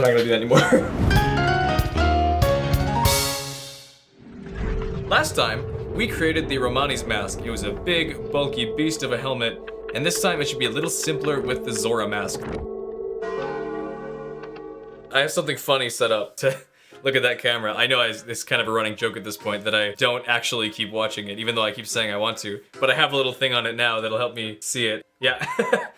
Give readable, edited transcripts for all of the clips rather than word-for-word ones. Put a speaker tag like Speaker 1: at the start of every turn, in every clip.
Speaker 1: I'm not gonna do that anymore. Last time, we created the Romani's mask. It was a big, bulky beast of a helmet, and this time it should be a little simpler with the Zora Mask. I have something funny set up to look at that camera. I know it's kind of a running joke at this point that I don't actually keep watching it, even though I keep saying I want to. But I have a little thing on it now that'll help me see it. Yeah,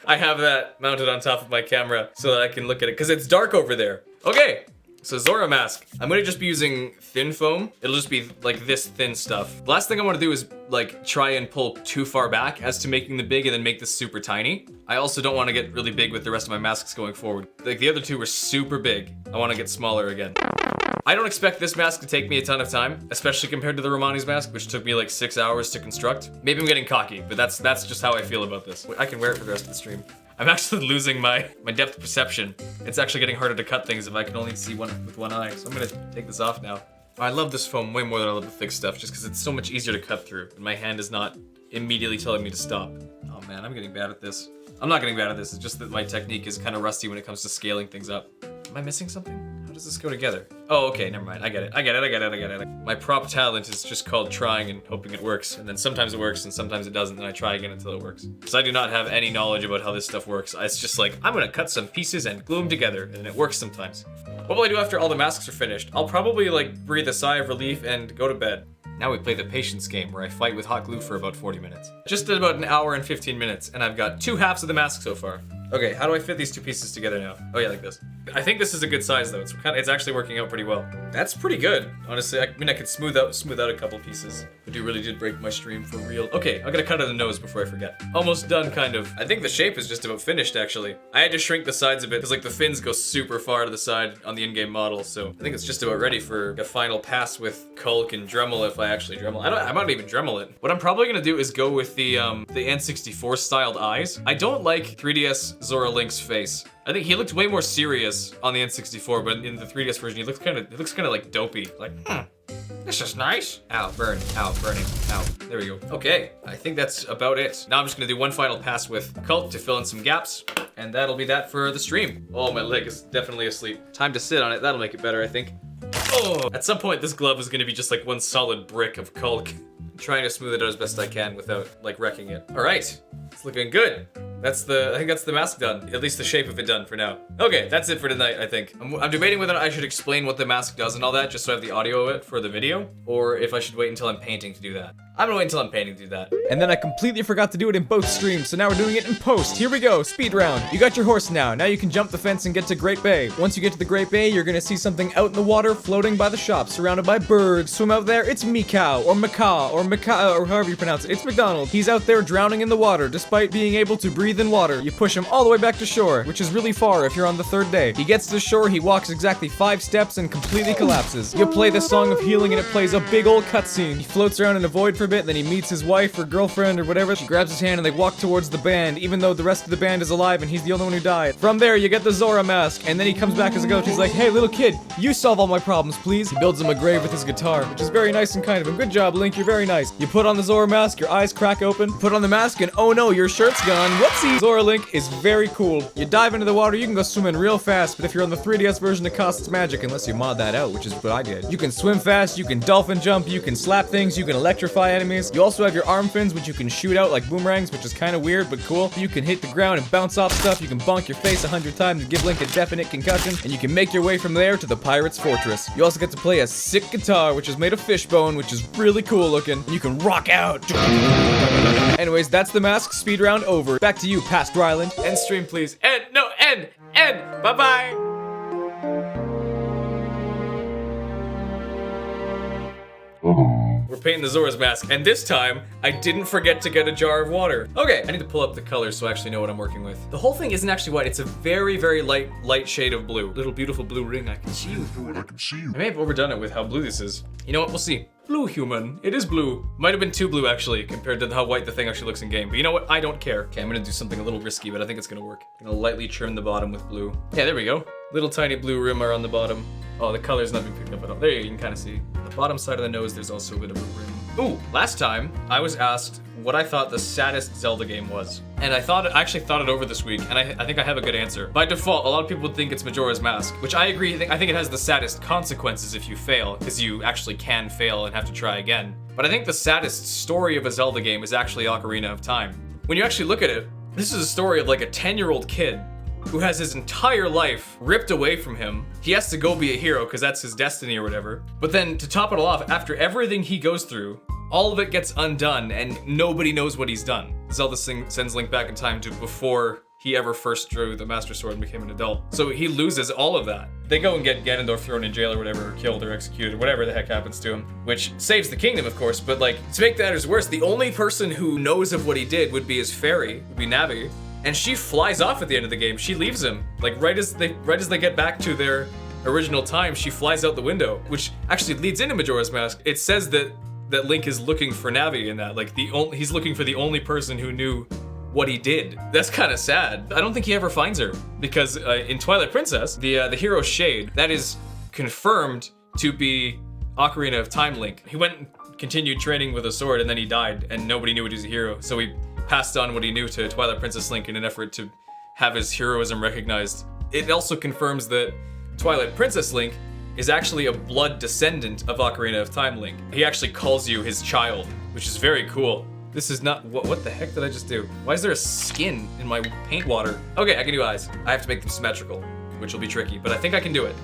Speaker 1: I have that mounted on top of my camera so that I can look at it, because it's dark over there. Okay. So Zora Mask, I'm gonna just be using thin foam. It'll just be like this thin stuff. The last thing I wanna do is like try and pull too far back as to making the big and then make this super tiny. I also don't wanna get really big with the rest of my masks going forward. Like the other two were super big. I wanna get smaller again. I don't expect this mask to take me a ton of time, especially compared to the Romani's mask, which took me like 6 hours to construct. Maybe I'm getting cocky, but that's just how I feel about this. I can wear it for the rest of the stream. I'm actually losing my depth perception. It's actually getting harder to cut things if I can only see with one eye. So I'm gonna take this off now. I love this foam way more than I love the thick stuff, just because it's so much easier to cut through, and my hand is not immediately telling me to stop. Oh man, I'm getting bad at this. I'm not getting bad at this, it's just that my technique is kind of rusty when it comes to scaling things up. Am I missing something? How does this go together? Oh, okay, never mind. I get it. My prop talent is just called trying and hoping it works, and then sometimes it works and sometimes it doesn't, and I try again until it works. Because I do not have any knowledge about how this stuff works. It's just like, I'm gonna cut some pieces and glue them together, and it works sometimes. What will I do after all the masks are finished? I'll probably like breathe a sigh of relief and go to bed. Now we play the patience game, where I fight with hot glue for about 40 minutes. Just at about an hour and 15 minutes, and I've got 2 halves of the mask so far. Okay, how do I fit these 2 pieces together now? Oh yeah, like this. I think this is a good size though. It's actually working out pretty well. That's pretty good, honestly. I mean, I could smooth out a couple pieces, but you really did break my stream for real. Okay, I'm gonna cut out the nose before I forget. Almost done, kind of. I think the shape is just about finished, actually. I had to shrink the sides a bit because like the fins go super far to the side on the in-game model, so I think it's just about ready for a final pass with Culk and Dremel if I actually Dremel. I might even Dremel it. What I'm probably gonna do is go with the N64 styled eyes. I don't like 3DS Zora Link's face. I think he looked way more serious on the N64, but in the 3DS version, he looks kind of like dopey. Like, this is nice. Ow, burn. Ow, burning. Ow. There we go. Okay, I think that's about it. Now I'm just gonna do one final pass with Cult to fill in some gaps, and that'll be that for the stream. Oh, my leg is definitely asleep. Time to sit on it. That'll make it better, I think. Oh, at some point, this glove is gonna be just like one solid brick of Culk. I'm trying to smooth it out as best I can without like wrecking it. All right, it's looking good. I think that's the mask done. At least the shape of it done for now. Okay, that's it for tonight, I think. I'm debating whether I should explain what the mask does and all that, just so I have the audio of it for the video, or if I should wait until I'm painting to do that. I'm gonna wait until I'm painting to do that.
Speaker 2: And then I completely forgot to do it in both streams, so now we're doing it in post. Here we go, speed round. You got your horse now. Now you can jump the fence and get to Great Bay. Once you get to the Great Bay, you're gonna see something out in the water floating by the shop, surrounded by birds. Swim out there, it's Mikau, or Macaw, or however you pronounce it. It's McDonald. He's out there drowning in the water, despite being able to breathe in water. You push him all the way back to shore, which is really far if you're on the 3rd day. He gets to shore, he walks exactly 5 steps and completely collapses. You play the Song of Healing and it plays a big old cutscene. He floats around in a void for a bit, then he meets his wife or girlfriend or whatever. She grabs his hand and they walk towards the band, even though the rest of the band is alive and he's the only one who died. From there, you get the Zora Mask, and then he comes back as a ghost. He's like, hey, little kid, you solve all my problems, please. He builds him a grave with his guitar, which is very nice and kind of him. Good job, Link, you're very nice. You put on the Zora Mask, your eyes crack open, put on the mask, and oh no, your shirt's gone. Whoopsie! Zora Link is very cool. You dive into the water, you can go swimming real fast, but if you're on the 3DS version, it costs magic, unless you mod that out, which is what I did. You can swim fast, you can dolphin jump, you can slap things, you can electrify enemies. You also have your arm fins, which you can shoot out like boomerangs, which is kind of weird, but cool. You can hit the ground and bounce off stuff, you can bonk your face 100 times and give Link a definite concussion, and you can make your way from there to the Pirate's Fortress. You also get to play a sick guitar, which is made of fishbone, which is really cool looking, and you can rock out. Anyways, that's the mask speed round over. Back to you, Past Ryland.
Speaker 1: End stream, please. End! No, end! End! Bye-bye! We're painting the Zora's Mask, and this time, I didn't forget to get a jar of water. Okay, I need to pull up the colors so I actually know what I'm working with. The whole thing isn't actually white, it's a very, very light shade of blue. Little beautiful blue ring, I can see you through it. I may have overdone it with how blue this is. You know what, we'll see. Blue human, it is blue. Might have been too blue actually, compared to how white the thing actually looks in game. But you know what, I don't care. Okay, I'm gonna do something a little risky, but I think it's gonna work. I'm gonna lightly trim the bottom with blue. Yeah, there we go. Little tiny blue rim are on the bottom. Oh, the color's not being picked up at all. There you can kind of see. The bottom side of the nose, there's also a bit of a rim. Ooh, last time I was asked what I thought the saddest Zelda game was. And I actually thought it over this week, and I think I have a good answer. By default, a lot of people would think it's Majora's Mask, which I agree, I think it has the saddest consequences if you fail, because you actually can fail and have to try again. But I think the saddest story of a Zelda game is actually Ocarina of Time. When you actually look at it, this is a story of like a 10-year-old kid who has his entire life ripped away from him. He has to go be a hero because that's his destiny or whatever. But then to top it all off, after everything he goes through, all of it gets undone and nobody knows what he's done. Zelda sends Link back in time to before he ever first drew the Master Sword and became an adult. So he loses all of that. They go and get Ganondorf thrown in jail or whatever, or killed or executed, whatever the heck happens to him, which saves the kingdom, of course, but like, to make matters worse, the only person who knows of what he did would be his fairy, would be Navi, and she flies off at the end of the game. She leaves him. Like, right as they get back to their original time, she flies out the window, which actually leads into Majora's Mask. It says that Link is looking for Navi in that, like he's looking for the only person who knew what he did. That's kind of sad. I don't think he ever finds her, because in Twilight Princess, the hero Shade, that is confirmed to be Ocarina of Time Link. He went and continued training with a sword, and then he died, and nobody knew he was a hero, so he passed on what he knew to Twilight Princess Link in an effort to have his heroism recognized. It also confirms that Twilight Princess Link is actually a blood descendant of Ocarina of Time Link. He actually calls you his child, which is very cool. This is not, what the heck did I just do? Why is there a skin in my paint water? Okay, I can do eyes. I have to make them symmetrical, which will be tricky, but I think I can do it.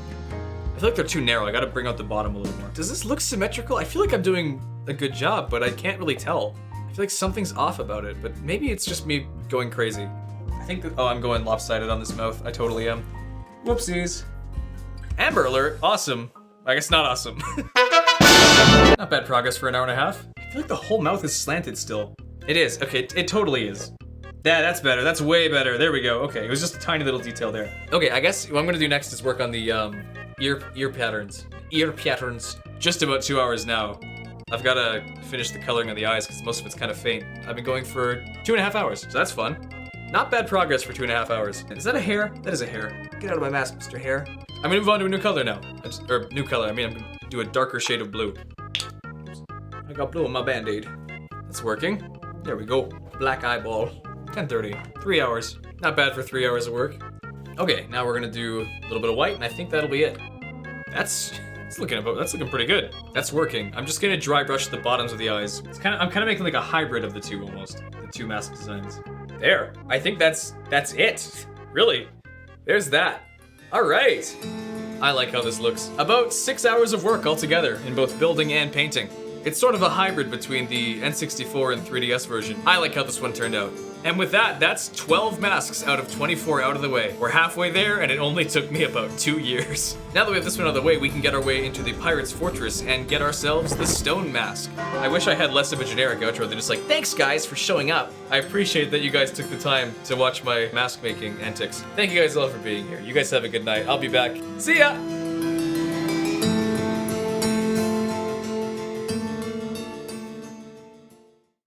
Speaker 1: I feel like they're too narrow. I gotta bring out the bottom a little more. Does this look symmetrical? I feel like I'm doing a good job, but I can't really tell. I feel like something's off about it, but maybe it's just me going crazy. I think that, oh, I'm going lopsided on this mouth. I totally am. Whoopsies. Amber Alert, awesome. I guess not awesome. Not bad progress for an hour and a half. I feel like the whole mouth is slanted still. It is, okay, it totally is. Yeah, that's better, that's way better. There we go, okay, it was just a tiny little detail there. Okay, I guess what I'm gonna do next is work on the ear patterns. Ear patterns. Just about 2 hours now. I've gotta finish the coloring on the eyes because most of it's kind of faint. I've been going for 2.5 hours, so that's fun. Not bad progress for 2.5 hours. Is that a hair? That is a hair. Get out of my mask, Mr. Hair. I'm gonna move on to a new color now. I'm gonna do a darker shade of blue. Oops. I got blue on my band-aid. That's working. There we go. Black eyeball. 10:30. 3 hours. Not bad for 3 hours of work. Okay, now we're gonna do a little bit of white, and I think that'll be it. That's looking pretty good. That's working. I'm just gonna dry brush the bottoms of the eyes. I'm kind of making like a hybrid of the two almost. The two mask designs. There. I think that's it. Really. There's that. All right. I like how this looks. About 6 hours of work altogether in both building and painting. It's sort of a hybrid between the N64 and 3DS version. I like how this one turned out. And with that, that's 12 masks out of 24 out of the way. We're halfway there, and it only took me about 2 years. Now that we have this one out of the way, we can get our way into the Pirate's Fortress and get ourselves the Stone Mask. I wish I had less of a generic outro than just like, thanks guys for showing up. I appreciate that you guys took the time to watch my mask making antics. Thank you guys all for being here. You guys have a good night. I'll be back. See ya!